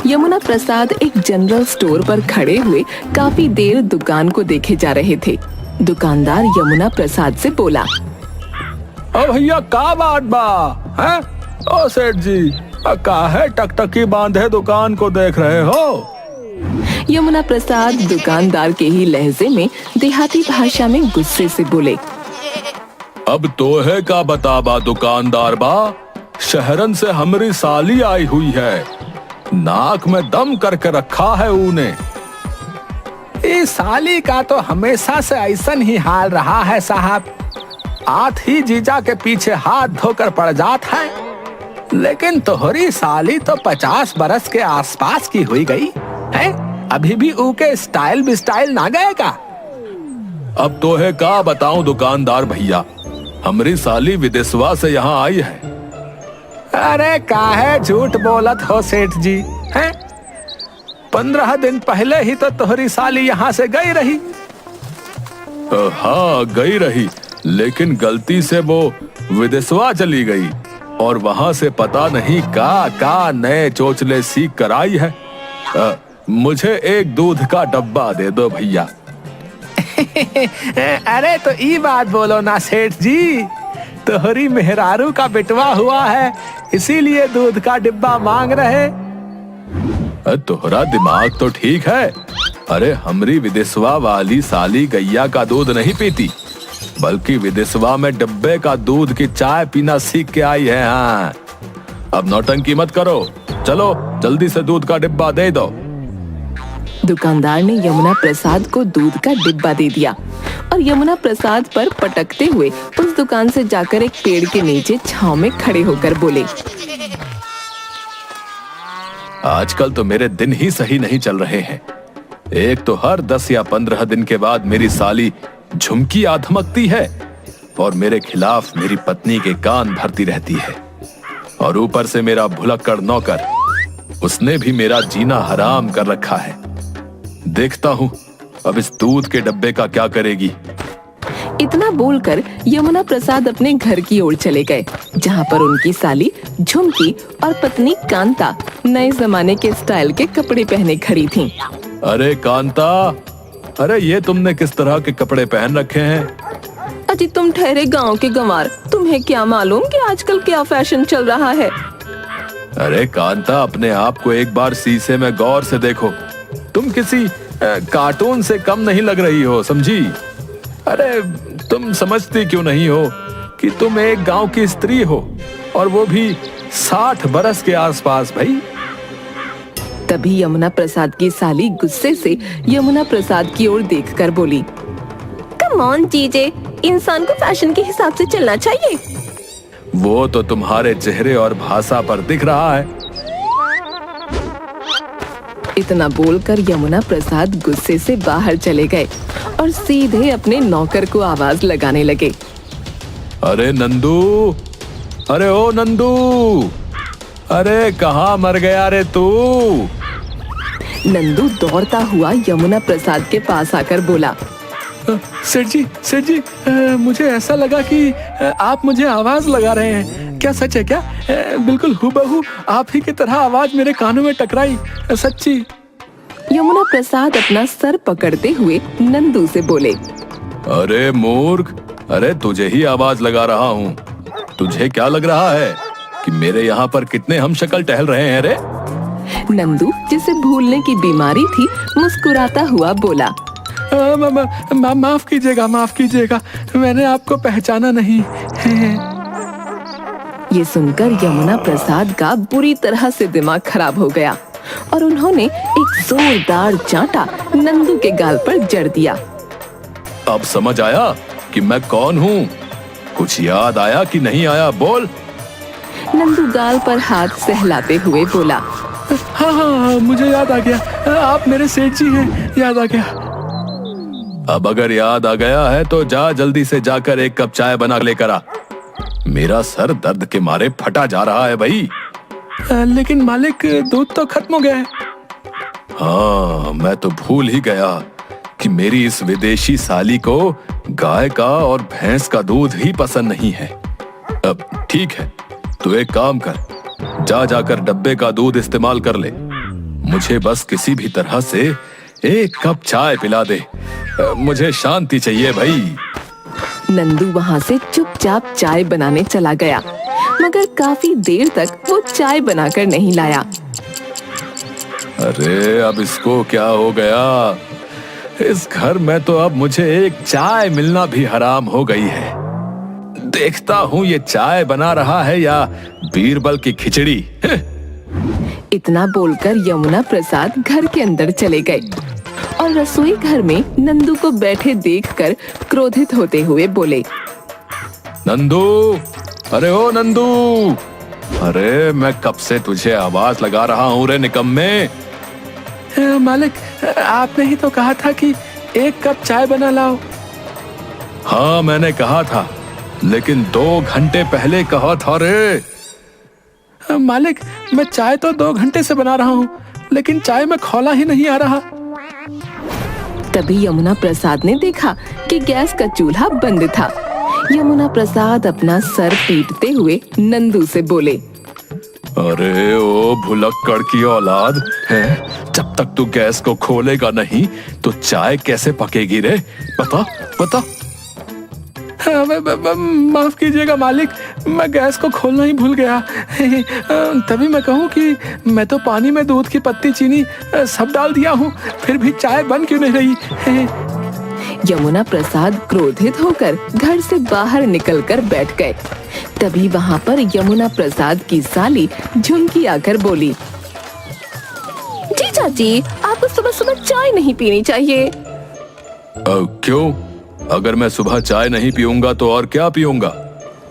यमुना प्रसाद एक general store पर खड़े हुए काफी देर दुकान को देखे जा रहे थे। दुकानदार यमुना प्रसाद से बोला, ओ भैया का बात बा है? ओ सेठ जी, काहे टकटकी बांधे दुकान को देख रहे हो? यमुना प्रसाद दुकानदार के ही लहजे में देहाती भाषा में गुस्से से बोले, अब तोहे का बताबा दुकानदार बा, शहरन से हमारी साली आई हुई है, नाक में दम करके रखा है ऊने। इस साली का तो हमेशा से ऐसन ही हाल रहा है साहब, आठ ही जीजा के पीछे हाथ धोकर पड़ जात है। लेकिन तोहरी साली तो 50 बरस के आसपास की हुई गई है, अभी भी ऊके स्टाइल बिस्टाइल ना गए का? अब तोहे का बताऊं दुकानदार भैया, हमारी साली विदेशवा से यहाँ आई है। अरे काहे झूठ बोलत हो सेठ जी हैं? 15 दिन पहले ही तो तोहरी साली यहाँ से गई रही। हाँ गई रही, लेकिन गलती से वो विदेशवा चली गई और वहाँ से पता नहीं का नए चोचले सीख कर आई है। मुझे एक दूध का डब्बा दे दो भैया। अरे तो ई बात बोलो ना सेठ जी, तोहरी मेहरारू का बिटवा हुआ है, इसीलिए दूध का डिब्बा मांग रहे। तोहरा दिमाग तो ठीक है। अरे हमरी विदेशवा वाली साली गैया का दूध नहीं पीती, बल्कि विदेशवा में डब्बे का दूध की चाय पीना सीख के आई है। हाँ, अब नौटंकी मत करो, चलो जल्दी से दूध का डिब्बा दे दो। दुकानदार ने यमुना प्रसाद को दूध का डिब्बा दे दिया और यमुना प्रसाद पर पटकते हुए उस दुकान से जाकर एक पेड़ के नीचे छांव में खड़े होकर बोले, आजकल तो मेरे दिन ही सही नहीं चल रहे हैं। एक तो हर 10 या 15 दिन के बाद मेरी साली झुमकी आधमकती है और मेरे खिलाफ मेरी पत्नी के कान भरती रहती है, और ऊपर से मेरा भुलक्कड़ नौकर, उसने भी मेरा जीना हराम कर रखा है। देखता हूँ अब इस दूध के डब्बे का क्या करेगी। इतना बोलकर यमुना प्रसाद अपने घर की ओर चले गए, जहाँ पर उनकी साली झुमकी और पत्नी कांता नए जमाने के स्टाइल के कपड़े पहने खड़ी थीं। अरे कांता, अरे ये तुमने किस तरह के कपड़े पहन रखे हैं? अजी तुम ठहरे गांव के गंवार, तुम्हें क्या मालूम कि आजकल क्या फैशन चल रहा है। अरे कांता, अपने आप को एक बार शीशे में गौर से देखो, तुम किसी कार्टून से कम नहीं लग रही हो, समझी? अरे तुम समझती क्यों नहीं हो कि तुम एक गांव की स्त्री हो, और वो भी 60 बरस के आसपास भाई। तभी यमुना प्रसाद की साली गुस्से से यमुना प्रसाद की ओर देखकर बोली, कम ऑन जीजे, इंसान को फैशन के हिसाब से चलना चाहिए। वो तो तुम्हारे चेहरे और भाषा पर दिख रहा है। इतना बोलकर यमुना प्रसाद गुस्से से बाहर चले गए और सीधे अपने नौकर को आवाज लगाने लगे, अरे नंदू, अरे ओ नंदू, अरे कहाँ मर गया रे तू? नंदू दौड़ता हुआ यमुना प्रसाद के पास आकर बोला, सेठ जी, मुझे ऐसा लगा कि आप मुझे आवाज लगा रहे हैं। क्या सच है क्या? बिल्कुल हूबहू आप ही की तरह आवाज मेरे कानों में टकराई, सच्ची। यमुना प्रसाद अपना सर पकड़ते हुए नंदू से बोले, अरे मूर्ख, अरे तुझे ही आवाज लगा रहा हूँ। तुझे क्या लग रहा है कि मेरे यहाँ पर कितने हम शक्ल टहल रहे हैं रे? नंदू, जिसे भूलने की बीमारी थी, मुस्कुराता हुआ बोला, माफ कीजिएगा, मैंने आपको पहचाना नहीं है। ये सुनकर यमुना प्रसाद का बुरी तरह से दिमाग खराब हो गया और उन्होंने एक जोरदार चांटा नंदू के गाल पर जड़ दिया। अब समझ आया कि मैं कौन हूँ? कुछ याद आया कि नहीं आया, बोल। नंदू गाल पर हाथ सहलाते हुए बोला, हाँ, मुझे याद आ गया, आप मेरे सेठ जी हैं, याद आ गया। अब अगर याद आ गया है तो जा जल्दी से जाकर एक कप चाय बना लेकर आ। मेरा सर दर्द के मारे फटा जा रहा है भाई। लेकिन मालिक, दूध तो खत्म हो गया है। हाँ, मैं तो भूल ही गया कि मेरी इस विदेशी साली को गाय का और भैंस का दूध ही पसंद नहीं है। अब ठीक है, तू एक काम कर, जाकर डब्बे का दूध इस्तेमाल कर ले। मुझे बस किसी भी तरह से एक कप चाय पिला दे। मुझे शांति चाहिए भाई। नंदू वहाँ से चुपचाप चाय बनाने चला गया, मगर काफी देर तक वो चाय बनाकर नहीं लाया। अरे अब इसको क्या हो गया? इस घर में तो अब मुझे एक चाय मिलना भी हराम हो गई है। देखता हूँ ये चाय बना रहा है या बीरबल की खिचड़ी। इतना बोलकर यमुना प्रसाद घर के अंदर चले गए और रसोई घर में नंदू को बैठे देखकर क्रोधित होते हुए बोले, नंदू, अरे ओ नंदू, अरे मैं कब से तुझे आवाज लगा रहा हूँ रे निकम्मे। मालिक, आपने ही तो कहा था कि एक कप चाय बना लाओ। हाँ मैंने कहा था, लेकिन 2 घंटे पहले कहा था रे। मालिक, मैं चाय तो 2 घंटे से बना रहा हूँ, लेकिन चाय में खौला ही नहीं आ रहा। तभी यमुना प्रसाद ने देखा कि गैस का चूल्हा बंद था। यमुना प्रसाद अपना सर पीटते हुए नंदू से बोले, अरे ओ भुलक्कड़ की औलाद है, जब तक तू गैस को खोलेगा नहीं तो चाय कैसे पकेगी रे? बता बता। माफ कीजिएगा मालिक, मैं गैस को खोलना ही भूल गया। तभी मैं कहूँ कि मैं तो पानी में दूध की पत्ती, चीनी सब डाल दिया हूँ, फिर भी चाय बन क्यों नहीं रही? यमुना प्रसाद क्रोधित होकर घर से बाहर निकलकर बैठ गए। तभी वहाँ पर यमुना प्रसाद की साली झुमकी आकर बोली, जी चाची, आपको सुबह सुबह चाय नहीं पीनी चाहिए। क्यों? अगर मैं सुबह चाय नहीं पीऊंगा तो और क्या पीऊंगा?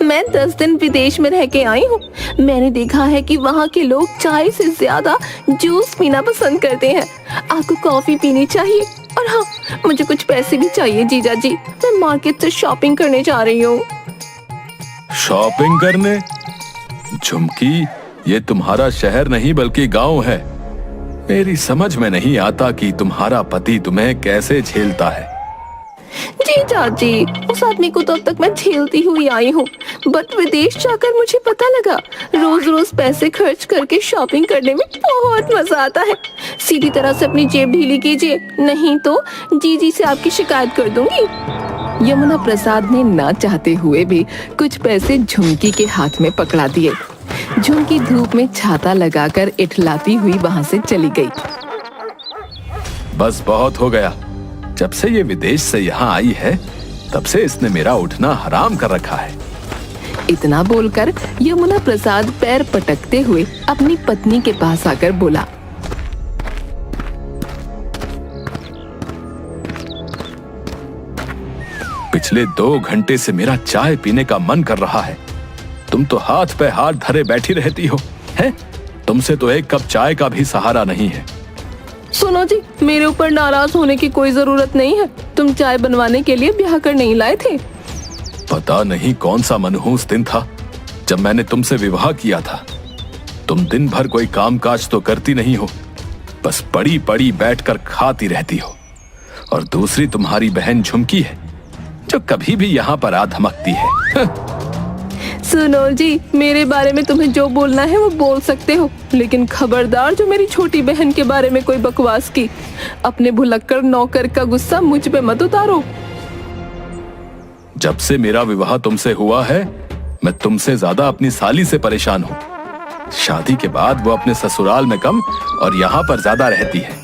मैं 10 दिन विदेश में रह के आई हूँ। मैंने देखा है कि वहाँ के लोग चाय से ज्यादा जूस पीना पसंद करते हैं। आपको कॉफी पीनी चाहिए। और हाँ, मुझे कुछ पैसे भी चाहिए जीजा जी, मैं मार्केट से शॉपिंग करने जा रही हूँ। शॉपिंग करने? झुमकी, ये तुम्हारा शहर नहीं बल्कि गांव है। मेरी समझ में नहीं आता कि तुम्हारा पति तुम्हें कैसे झेलता है। जीजा जी, उस आदमी को तो अब तक मैं झेलती हुई आई हूँ, बट विदेश जाकर मुझे पता लगा रोज रोज पैसे खर्च करके शॉपिंग करने में बहुत मजा आता है। सीधी तरह से अपनी जेब ढीली कीजिए, नहीं तो जीजी से आपकी शिकायत कर दूंगी। यमुना प्रसाद ने ना चाहते हुए भी कुछ पैसे झुमकी के हाथ में पकड़ा दिए। झुमकी धूप में छाता लगाकर इठलाती हुई वहाँ से चली गई। बस बहुत हो गया। जब से ये विदेश से यहाँ आई है तब से इसने मेरा उठना हराम कर रखा है। इतना बोलकर यमुना प्रसाद पैर पटकते हुए अपनी पत्नी के पास आकर बोला, पिछले 2 घंटे से मेरा चाय पीने का मन कर रहा है। तुम तो हाथ पे हाथ धरे बैठी रहती हो, हैं? तुमसे तो एक कप चाय का भी सहारा नहीं है। सुनो जी, मेरे ऊपर नाराज होने की कोई जरूरत नहीं है। तुम चाय बनवाने के लिए ब्याह कर नहीं लाए थे। पता नहीं कौन सा मनहूस दिन था जब मैंने तुमसे विवाह किया था। तुम दिन भर कोई कामकाज तो करती नहीं हो, बस पड़ी पड़ी बैठकर खाती रहती हो। और दूसरी तुम्हारी बहन झुमकी है जो कभी भी यहाँ पर आ धमकती है। सुनो जी, मेरे बारे में तुम्हें जो बोलना है वो बोल सकते हो, लेकिन खबरदार जो मेरी छोटी बहन के बारे में कोई बकवास की। अपने भुलक्कड़ नौकर का गुस्सा मुझ पे मत उतारो। जब से मेरा विवाह तुमसे हुआ है मैं तुमसे ज्यादा अपनी साली से परेशान हूँ। शादी के बाद वो अपने ससुराल में कम और यहाँ पर ज्यादा रहती है।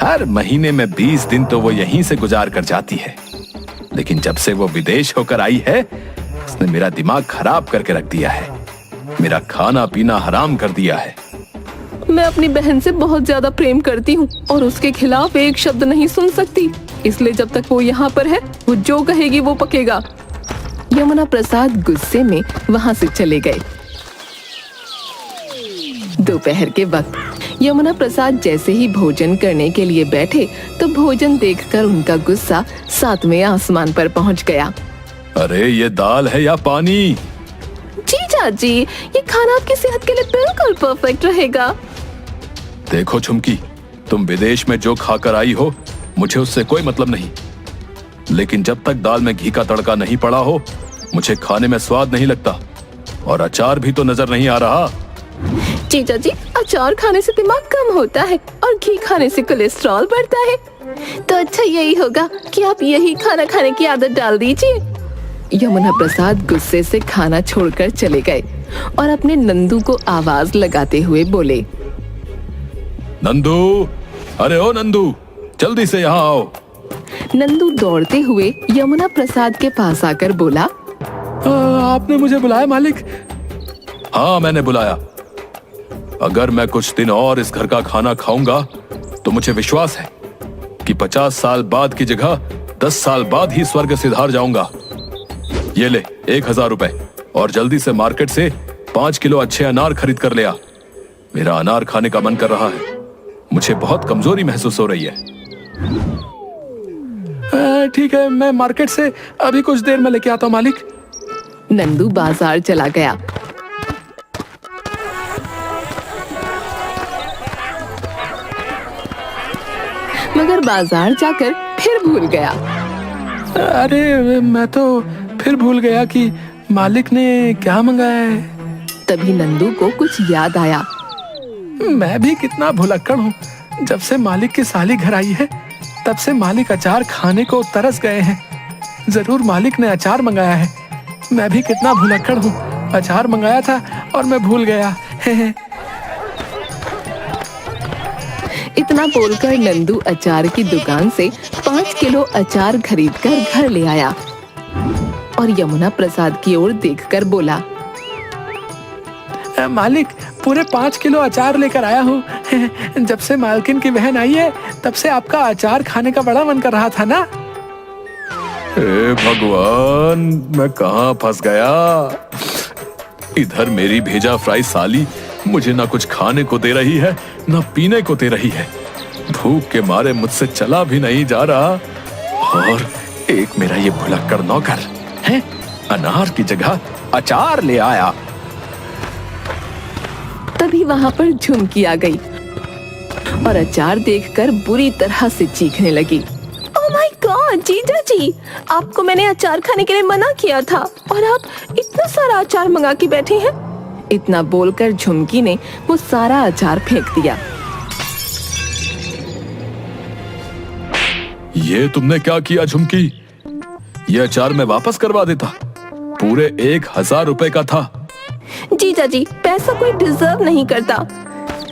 हर महीने में 20 दिन तो वो यहीं से गुजार कर जाती है, लेकिन जब से वो विदेश होकर आई है उसने मेरा दिमाग खराब करके रख दिया है। मेरा खाना पीना हराम कर दिया है। मैं अपनी बहन से बहुत ज्यादा प्रेम करती हूँ और उसके खिलाफ एक शब्द नहीं सुन सकती, इसलिए जब तक वो यहाँ पर है वो जो कहेगी वो पकेगा। यमुना प्रसाद गुस्से में वहाँ से चले गए। दोपहर के वक्त यमुना प्रसाद जैसे ही भोजन करने के लिए बैठे तो भोजन देखकर उनका गुस्सा 7वें आसमान पर पहुँच गया। अरे ये दाल है या पानी? जीजा जी, ये खाना आपकी सेहत के लिए बिल्कुल परफेक्ट रहेगा। देखो झुमकी, तुम विदेश में जो खाकर आई हो मुझे उससे कोई मतलब नहीं, लेकिन जब तक दाल में घी का तड़का नहीं पड़ा हो मुझे खाने में स्वाद नहीं लगता। और अचार भी तो नजर नहीं आ रहा। जीजा जी, अचार खाने से दिमाग कम होता है और घी खाने से कोलेस्ट्रॉल बढ़ता है। तो अच्छा यही होगा कि आप यही खाना खाने की आदत डाल दीजिए। यमुना प्रसाद गुस्से से खाना छोड़कर चले गए और अपने नंदू को आवाज लगाते हुए बोले, नंदू, अरे ओ नंदू, जल्दी से यहाँ आओ। नंदू दौड़ते हुए यमुना प्रसाद के पास आकर बोला, आपने मुझे बुलाया मालिक? हाँ, मैंने बुलाया। अगर मैं कुछ दिन और इस घर का खाना खाऊंगा तो मुझे विश्वास है कि 50 साल बाद की जगह 10 साल बाद ही स्वर्ग सिधार जाऊंगा। ये ले 1000 रुपए और जल्दी से मार्केट से 5 किलो अच्छे अनार खरीद कर ले आ। मेरा अनार खाने का मन कर रहा है। मुझे बहुत कमजोरी महसूस हो रही है। ठीक है, मैं मार्केट से अभी कुछ देर में लेके आता हूँ मालिक। नंदू बाजार चला गया। मगर बाजार जाकर फिर भूल गया। अरे मैं तो फिर भूल गया कि मालिक ने क्या मंगाया है। तभी नंदू को कुछ याद आया। मैं भी कितना भुलक्कड़ हूँ। जब से मालिक की साली घर आई है तब से मालिक अचार खाने को तरस गए हैं। जरूर मालिक ने अचार मंगाया है। मैं भी कितना भुलक्कड़ हूँ। अचार मंगाया था और मैं भूल गया। इतना बोलकर नंदू अचार की दुकान से 5 किलो अचार खरीदकर घर ले आया और यमुना प्रसाद की ओर देखकर बोला, मालिक, पूरे 5 किलो अचार लेकर आया हूँ। जब से मालकिन की बहन आई है तब से आपका अचार खाने का बड़ा मन कर रहा था ना। हे भगवान, मैं कहाँ फंस गया। इधर मेरी भेजा फ्राई साली मुझे ना कुछ खाने को दे रही है ना पीने को दे रही है। भूख के मारे मुझसे चला भी नहीं जा रहा। और एक मेरा ये भुलक्कड़ नौकर है, अनार की जगह अचार ले आया। तभी वहां पर झुमकी आ गई और अचार देखकर बुरी तरह से चीखने लगी। ओह माय गॉड, जीजा जी, आपको मैंने अचार खाने के लिए मना किया था और आप इतना सारा अचार मंगा के बैठे हैं। इतना बोलकर झुमकी ने वो सारा अचार फेंक दिया। ये तुमने क्या किया झुमकी? ये अचार मैं वापस करवा देता। पूरे 1000 रुपए का था। जीजा जी, पैसा कोई डिजर्व नहीं करता।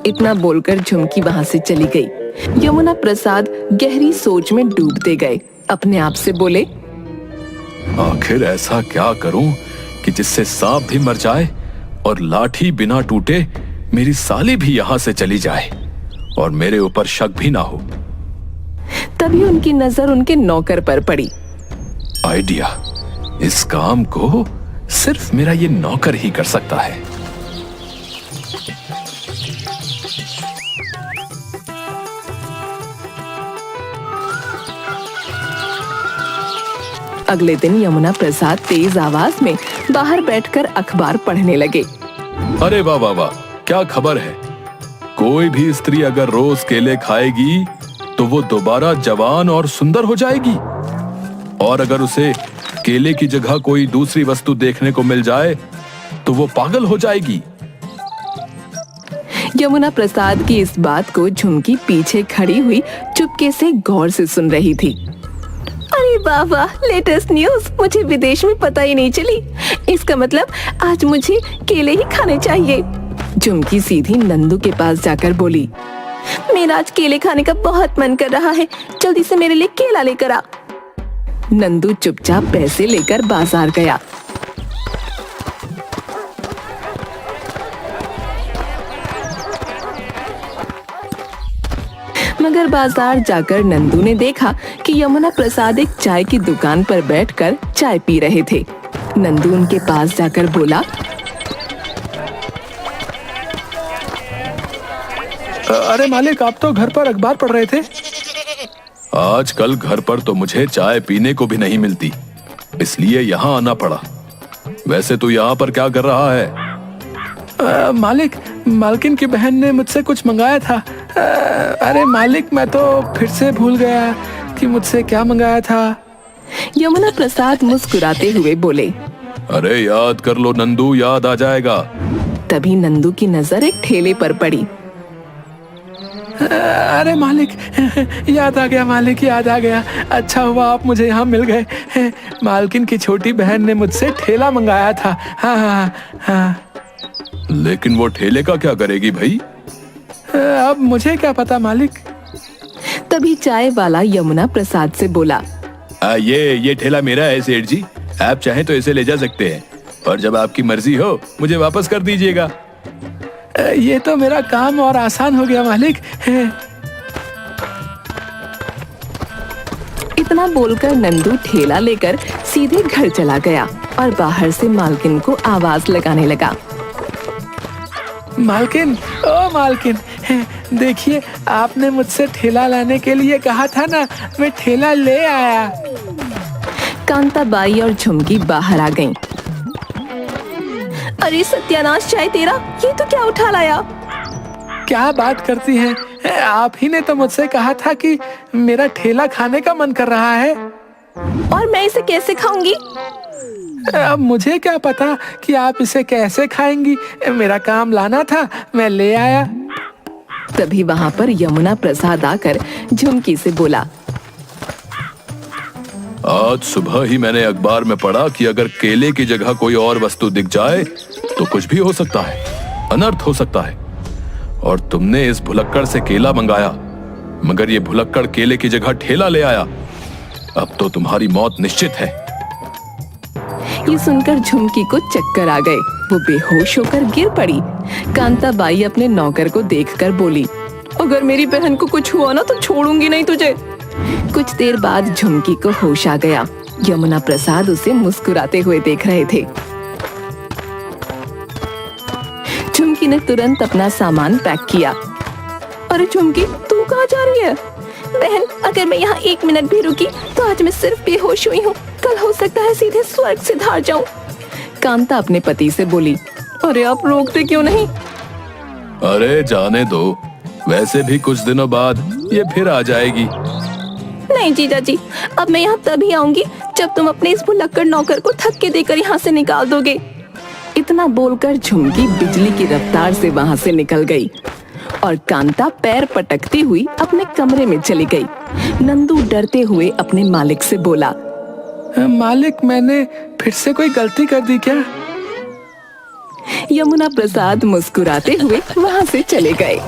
इतना बोलकर झुमकी वहां से चली गई। यमुना प्रसाद गहरी सोच में डूबते गए। अपने आप से बोले, आखिर ऐसा क्या करूं कि जिससे सांप भी मर जाए और लाठी बिना टूटे मेरी साली भी यहाँ से चली जाए और मेरे ऊपर शक भी ना हो। तभी उनकी नजर उनके नौकर पर पड़ी। आइडिया, इस काम को सिर्फ मेरा ये नौकर ही कर सकता है। अगले दिन यमुना प्रसाद तेज आवाज में बाहर बैठकर अखबार पढ़ने लगे। अरे वाह वाह वाह, क्या खबर है। कोई भी स्त्री अगर रोज केले खाएगी तो वो दोबारा जवान और सुंदर हो जाएगी, और अगर उसे केले की जगह कोई दूसरी वस्तु देखने को मिल जाए तो वो पागल हो जाएगी। यमुना प्रसाद की इस बात को झुमकी पीछे खड़ी हुई चुपके से गौर से सुन रही थी। अरे वाह वाह, लेटेस्ट न्यूज, मुझे विदेश में पता ही नहीं चली। इसका मतलब आज मुझे केले ही खाने चाहिए। झुमकी सीधी नंदू के पास जाकर बोली, मेरा आज केले खाने का बहुत मन कर रहा है, जल्दी से मेरे लिए केला लेकर आ। नंदू चुपचाप पैसे लेकर बाजार गया। मगर बाजार जाकर नंदू ने देखा कि यमुना प्रसाद एक चाय की दुकान पर बैठकर चाय पी रहे थे। नंदू उनके पास जाकर बोला, अरे मालिक, आप तो घर पर अखबार पढ़ रहे थे। आजकल घर पर तो मुझे चाय पीने को भी नहीं मिलती, इसलिए यहाँ आना पड़ा। वैसे तू यहाँ पर क्या कर रहा है? मालिक, मालकिन की बहन ने मुझसे कुछ मंगाया था। अरे मालिक, मैं तो फिर से भूल गया कि मुझसे क्या मंगाया था। यमुना प्रसाद मुस्कुराते हुए बोले, अरे याद कर लो नंदू, याद आ जाएगा। तभी नंदू की नजर एक ठेले पर पड़ी। अरे मालिक, याद आ गया मालिक, याद आ गया। अच्छा हुआ आप मुझे यहाँ मिल गए। मालकिन की छोटी बहन ने मुझसे ठेला मंगाया था। हाँ हाँ हाँ। लेकिन वो ठेले का क्या करेगी भाई? अब मुझे क्या पता मालिक। तभी चाय वाला यमुना प्रसाद से बोला, ये ठेला मेरा है सेठ जी, आप चाहें तो इसे ले जा सकते हैं, और जब आपकी मर्जी हो मुझे वापस कर दीजिएगा। ये तो मेरा काम और आसान हो गया मालिक। इतना बोलकर नंदू ठेला लेकर सीधे घर चला गया और बाहर से मालकिन को आवाज लगाने लगा। मालकिन, ओ मालकिन, देखिए आपने मुझसे ठेला लाने के लिए कहा था ना, मैं ठेला ले आया। कांता बाई और झुमकी बाहर आ गईं। अरे सत्यानाश चाय तेरा, ये तो क्या उठा लाया? क्या बात करती हैं? आप ही ने तो मुझसे कहा था कि मेरा ठेला खाने का मन कर रहा है। और मैं इसे कैसे खाऊंगी? अब मुझे क्या पता कि आप इसे कैसे खाएंगी। मेरा काम लाना था, मैं ले आया। तभी वहाँ पर यमुना प्रसाद आकर झुमकी से बोला, आज सुबह ही मैंने अखबार में पढ़ा कि अगर केले की जगह कोई और वस्तु दिख जाए तो कुछ भी हो सकता है, अनर्थ हो सकता है। और तुमने इस भुलक्कड़ से केला मंगाया, मगर ये भुलक्कड़ केले की जगह ठेला ले आया। अब तो तुम्हारी मौत निश्चित है। ये सुनकर झुमकी को चक्कर आ गए। वो बेहोश होकर गिर पड़ी। कांता बाई अपने नौकर को देखकर बोली, अगर मेरी बहन को कुछ हुआ ना तो छोड़ूंगी नहीं तुझे। कुछ देर बाद झुमकी को होश आ गया। यमुना प्रसाद उसे मुस्कुराते हुए देख रहे थे। झुमकी ने तुरंत अपना सामान पैक किया। अरे झुमकी, तू कहाँ जा रही है? बहन, अगर मैं यहाँ 1 मिनट भी रुकी तो आज मैं सिर्फ बेहोश हुई हूँ, कल हो सकता है सीधे स्वर्ग से धार जाऊं। कांता अपने पति से बोली, अरे आप रोकते क्यों नहीं? अरे जाने दो, वैसे भी कुछ दिनों बाद ये फिर आ जाएगी। नहीं जीजा जी, अब मैं यहाँ तभी आऊंगी जब तुम अपने इस भुलक्कड़ नौकर को धक्के देकर यहाँ से निकाल दोगे। इतना बोलकर झुमकी बिजली की रफ्तार से वहाँ से निकल गई और कांता पैर पटकती हुई अपने कमरे में चली गई। नंदू डरते हुए अपने मालिक से बोला, मालिक, मैंने फिर से कोई गलती कर दी क्या? यमुना प्रसाद मुस्कुराते हुए वहाँ से चले गए।